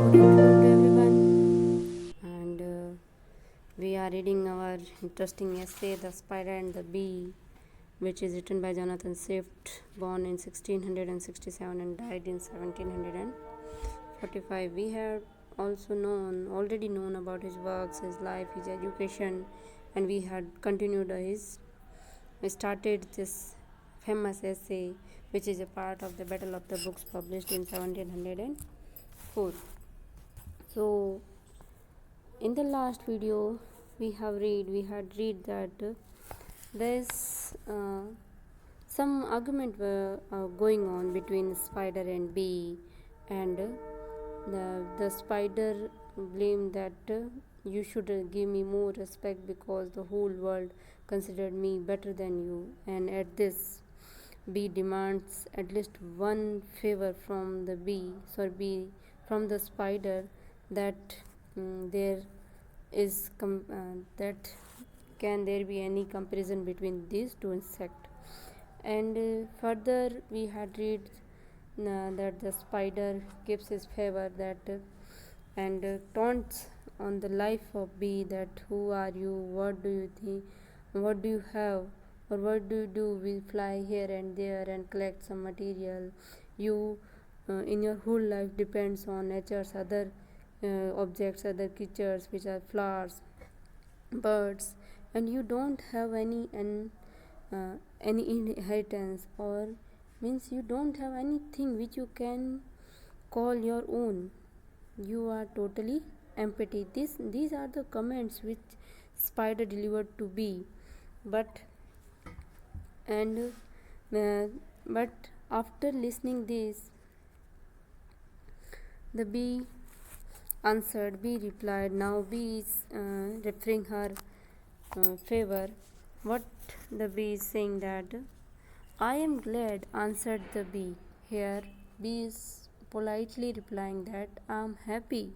Good afternoon to everyone, and we are reading our interesting essay, The Spider and the Bee, which is written by Jonathan Swift, born in 1667 and died in 1745. We have already known about his works, his life, his education, and we had continued we started this famous essay, which is a part of the Battle of the Books published in 1704. So in the last video we had read that there's some argument were going on between spider and bee, and the spider blamed that you should give me more respect because the whole world considered me better than you, and at this bee demands at least one favor from the bee from the spider, that there is that can there be any comparison between these two insects. And further we had read that the spider gives his favor that and taunts on the life of bee, that who are you, what do you think, what do you have, or what do you do, we fly here and there and collect some material. You in your whole life depends on nature's other objects, other creatures, which are flowers, birds, and you don't have any inheritance, or means you don't have anything which you can call your own. You are totally empty. These are the comments which spider delivered to bee. But and but after listening this, the bee answered. Bee replied. Now bee is referring her favor. What the bee is saying, that I am glad, answered the bee. Here bee is politely replying that I am happy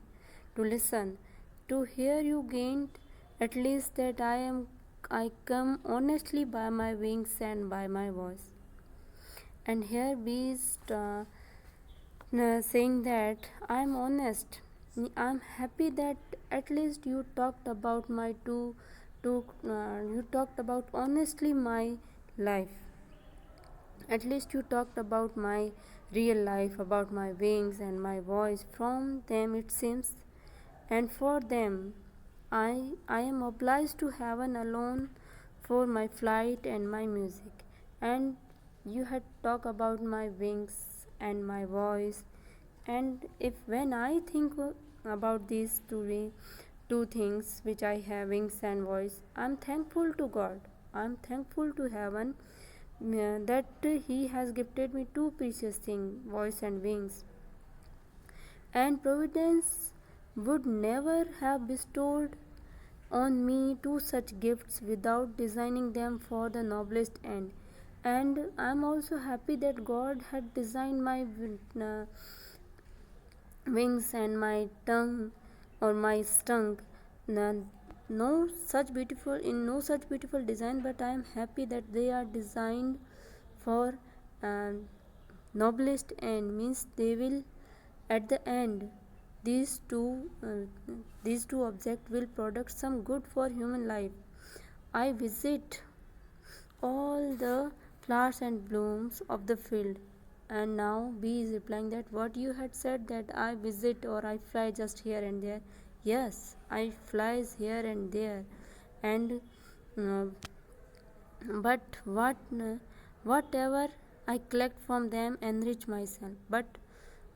to listen, to hear you gained, at least that I come honestly by my wings and by my voice. And here bee is saying that I am honest. I am happy that at least you talked about you talked about honestly my life. At least you talked about my real life, about my wings and my voice. From them it seems, and for them I am obliged to heaven alone for my flight and my music. And you had talked about my wings and my voice, and if when I think about these two things which I have, wings and voice, I am thankful to God. I am thankful to heaven that He has gifted me two precious things, voice and wings. And Providence would never have bestowed on me two such gifts without designing them for the noblest end. And I am also happy that God had designed my wings and my tongue, or my stung, no such beautiful design, but I am happy that they are designed for uh, noblest end, means they will at the end, these two objects will produce some good for human life. I visit all the flowers and blooms of the field. And now bee is replying that what you had said, that I visit or I fly just here and there. Yes, I flies here and there, and uh, but whatever I collect from them enrich myself. But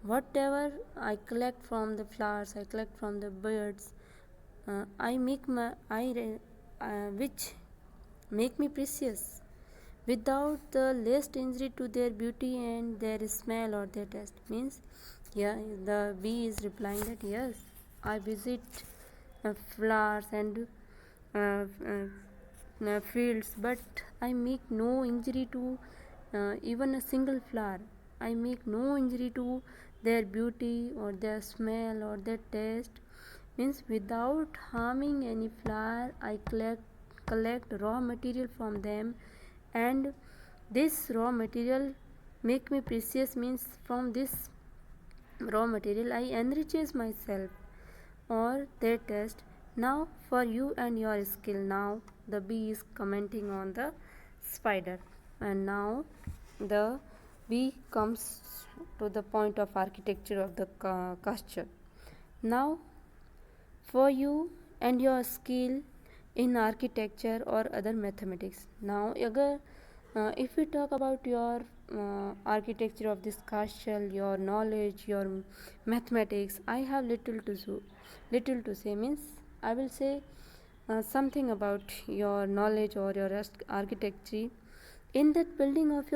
whatever I collect from the flowers, I collect from the birds, I make my I which make me precious, without the least injury to their beauty and their smell or their taste. Means, yeah, the bee is replying that yes, I visit flowers and uh, fields, but I make no injury to even a single flower. I make no injury to their beauty or their smell or their taste. Means, without harming any flower, I collect raw material from them, and this raw material make me precious. Means, from this raw material, I enriches myself or their taste. Now for you and your skill. Now the bee is commenting on the spider, and now the bee comes to the point of architecture of the castle. Now for you and your skill in architecture or other mathematics. Now if we talk about your architecture of this castle, your knowledge, your mathematics, I have little to say. Means I will say something about your knowledge or your architecture. In that building of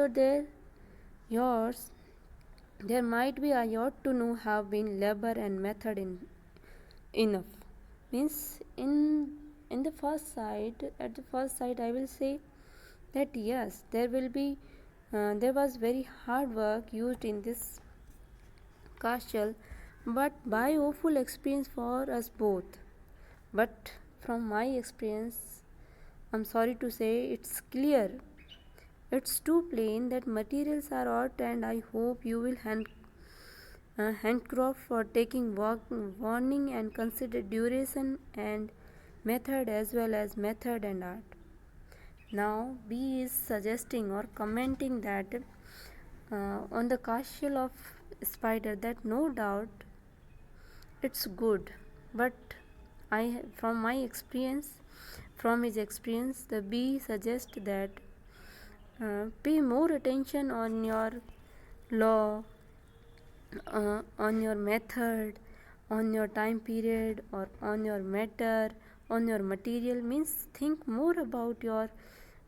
yours, there might be, I ought to know, have been labor and method enough. Means in the first sight, at the first sight, I will say that yes, there was very hard work used in this castle, but by awful experience for us both. But from my experience, I'm sorry to say, it's clear, it's too plain that materials are art, and I hope you will handcraft for taking warning and consider duration and method as well as method and art. Now B is suggesting or commenting that on the castle of spider, that no doubt it's good, but from my experience, from his experience, the B suggests that pay more attention on your law, on your method, on your time period, or on your matter, on your material. Means think more about your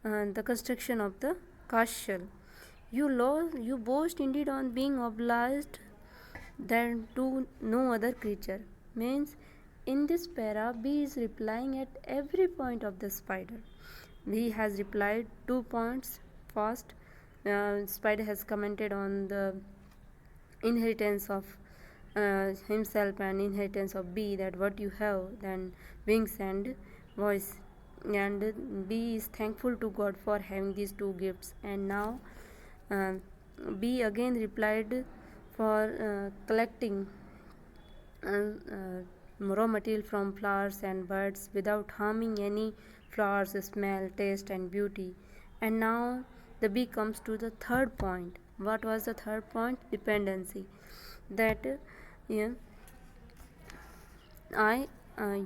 the construction of the castle. You boast indeed on being obliged than to no other creature. Means in this para, B is replying at every point of the spider. B has replied 2 points. First, spider has commented on the inheritance of himself and inheritance of B, that what you have, then wings and voice, and B is thankful to God for having these two gifts. And now uh, B again replied for collecting raw material from flowers and birds without harming any flowers smell, taste and beauty. And now the bee comes to the third point. What was the third point? Dependency. That yeah, I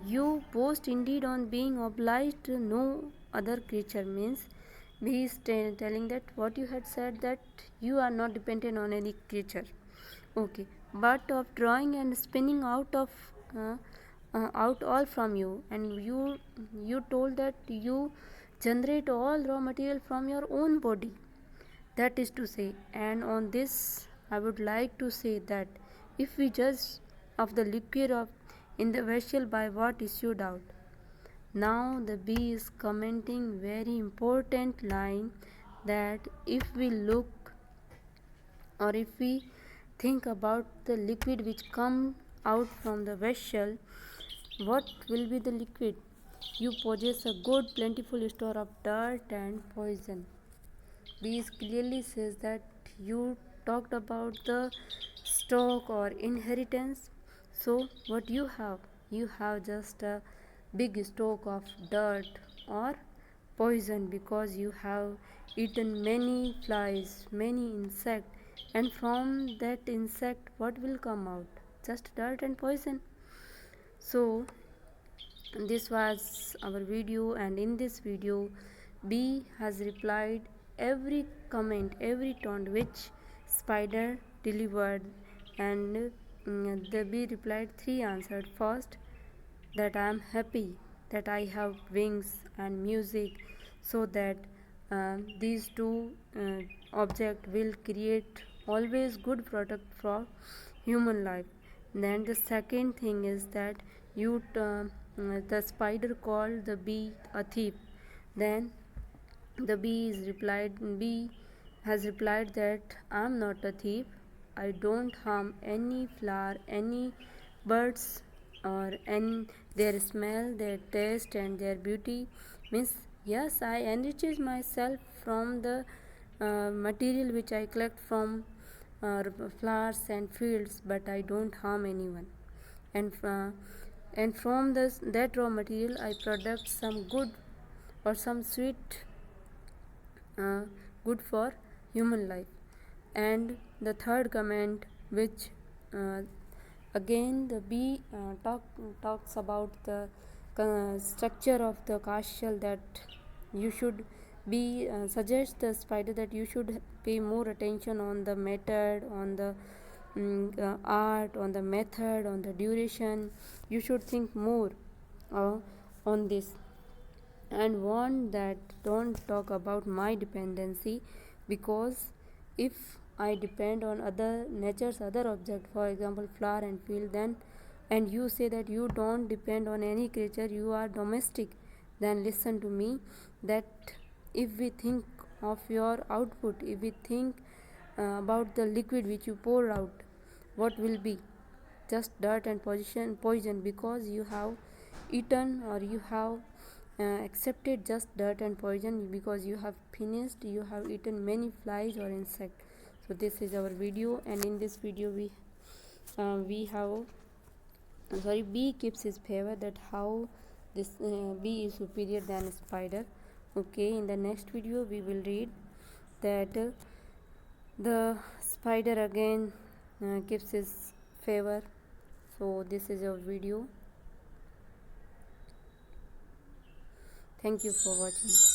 you boast indeed on being obliged to no other creature. Means he is telling that what you had said, that you are not dependent on any creature. Okay, but of drawing and spinning uh, out all from you, and you told that you generate all raw material from your own body. That is to say, and on this I would like to say that if we judge of the liquid of in the vessel by what issued out. Now the bee is commenting very important line, that if we look or if we think about the liquid which come out from the vessel, what will be the liquid? You possess a good plentiful store of dirt and poison. This clearly says that you talked about the stock or inheritance. So what you have? You have just a big stock of dirt or poison, because you have eaten many flies, many insects, and from that insect what will come out? Just dirt and poison. So this was our video, and in this video B has replied every comment, every taunt which spider delivered, and the bee replied three answered. First, that I am happy that I have wings and music, so that these two objects will create always good product for human life. Then the second thing is that the spider called the bee a thief. Then the bee has replied that I am not a thief. I don't harm any flower, any birds, or any their smell, their taste and their beauty. Means yes, I enriches myself from the material which I collect from flowers and fields, but I don't harm anyone. And from that raw material I product some good or some sweet, uh, good for human life. And the third comment, which uh, again the bee talks about the structure of the caste shell, that you should be suggest the spider that you should pay more attention on the method, on the art, on the method, on the duration. You should think more uh, on this, and want that don't talk about my dependency, because if I depend on other nature's other object, for example flower and field, then and you say that you don't depend on any creature, you are domestic, then listen to me, that if we think of your output, if we think about the liquid which you pour out, what will be? Just dirt and poison, because you have eaten, or you have accepted just dirt and poison, because you have finished, you have eaten many flies or insect. So this is our video, and in this video we have bee keeps his favor, that how this bee is superior than spider. Okay, in the next video we will read that the spider again keeps his favor. So this is our video. Thank you for watching.